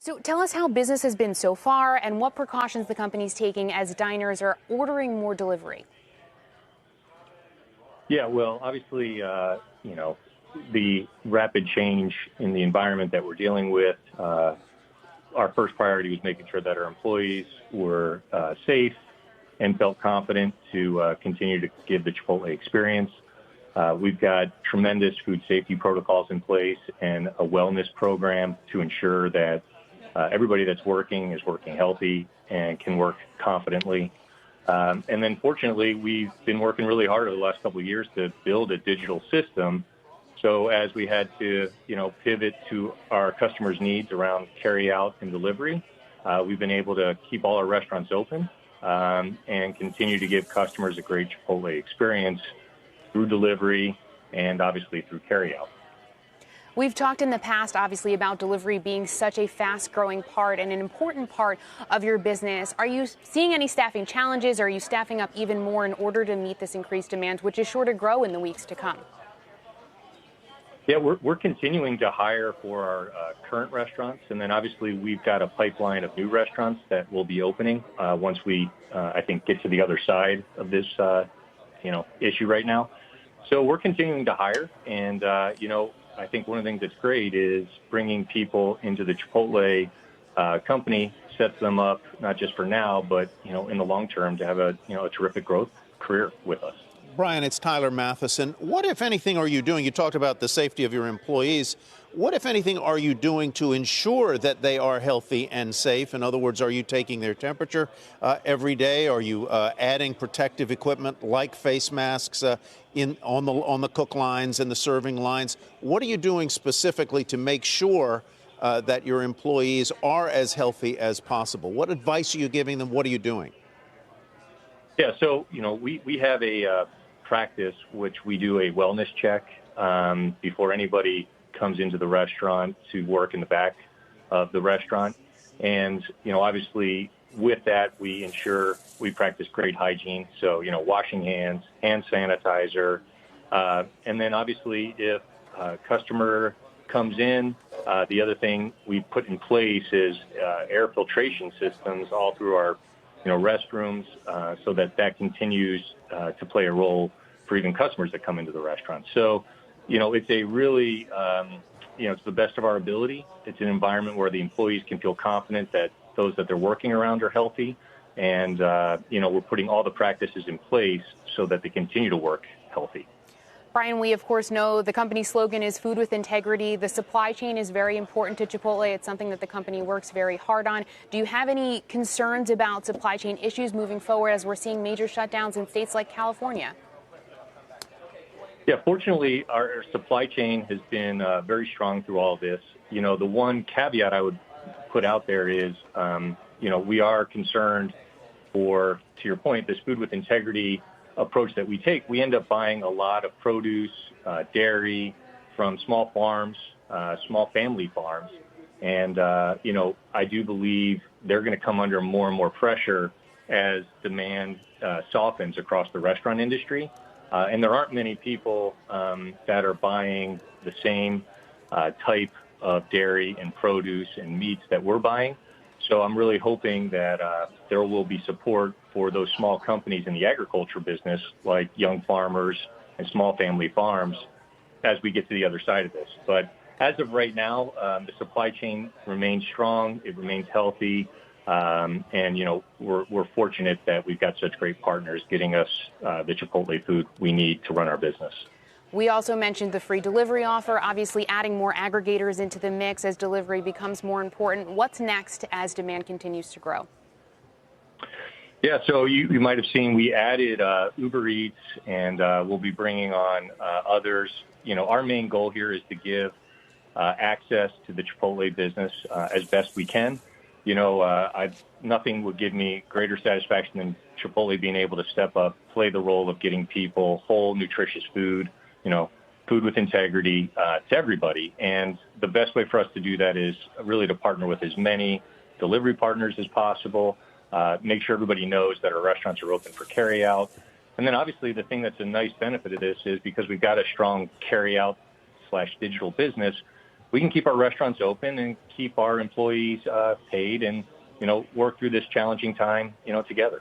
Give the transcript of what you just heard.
So tell us how business has been so far and what precautions the company's taking as diners are ordering more delivery. Yeah, well, obviously, the rapid change in the environment that we're dealing with, our first priority was making sure that our employees were safe and felt confident to continue to give the Chipotle experience. We've got tremendous food safety protocols in place and a wellness program to ensure that everybody that's working is working healthy and can work confidently. And then fortunately, we've been working really hard over the last couple of years to build a digital system. So as we had to, pivot to our customers' needs around carry out and delivery, we've been able to keep all our restaurants open and continue to give customers a great Chipotle experience through delivery and obviously through carry out. We've talked in the past, obviously, about delivery being such a fast-growing part and an important part of your business. Are you seeing any staffing challenges? Or are you staffing up even more in order to meet this increased demand, which is sure to grow in the weeks to come? Yeah, we're continuing to hire for our current restaurants. And then obviously we've got a pipeline of new restaurants that will be opening once we, I think, get to the other side of this, issue right now. So we're continuing to hire. And, I think one of the things that's great is bringing people into the Chipotle company sets them up not just for now, but, in the long term to have a terrific growth career with us. Brian, it's Tyler Matheson. What, if anything, are you doing? You talked about the safety of your employees. What, if anything, are you doing to ensure that they are healthy and safe? In other words, are you taking their temperature every day? Are you adding protective equipment like face masks on the cook lines and the serving lines? What are you doing specifically to make sure that your employees are as healthy as possible? What advice are you giving them? What are you doing? Yeah, so, we have a practice which we do a wellness check before anybody comes into the restaurant to work in the back of the restaurant. And, obviously with that, we ensure we practice great hygiene. So, washing hands, hand sanitizer. And then obviously if a customer comes in, the other thing we put in place is air filtration systems all through our restrooms so that continues to play a role for even customers that come into the restaurant. So, it's a really, it's the best of our ability. It's an environment where the employees can feel confident that those that they're working around are healthy. And, we're putting all the practices in place so that they continue to work healthy. Brian, we, of course, know the company slogan is food with integrity. The supply chain is very important to Chipotle. It's something that the company works very hard on. Do you have any concerns about supply chain issues moving forward as we're seeing major shutdowns in states like California? Yeah, fortunately, our supply chain has been very strong through all of this. The one caveat I would put out there is, we are concerned to your point, this food with integrity approach that we take. We end up buying a lot of produce, dairy from small farms, small family farms. And, I do believe they're going to come under more and more pressure as demand softens across the restaurant industry. And there aren't many people that are buying the same type of dairy and produce and meats that we're buying. So I'm really hoping that there will be support for those small companies in the agriculture business, like young farmers and small family farms, as we get to the other side of this. But as of right now, the supply chain remains strong. It remains healthy. And, we're fortunate that we've got such great partners getting us the Chipotle food we need to run our business. We also mentioned the free delivery offer, obviously adding more aggregators into the mix as delivery becomes more important. What's next as demand continues to grow? Yeah, so you might have seen we added Uber Eats, and we'll be bringing on others. Our main goal here is to give access to the Chipotle business as best we can. Nothing would give me greater satisfaction than Chipotle being able to step up, play the role of getting people whole, nutritious food, food with integrity to everybody. And the best way for us to do that is really to partner with as many delivery partners as possible, make sure everybody knows that our restaurants are open for carry out. And then obviously the thing that's a nice benefit of this is because we've got a strong carry out /digital business, we can keep our restaurants open and keep our employees paid and, work through this challenging time, together.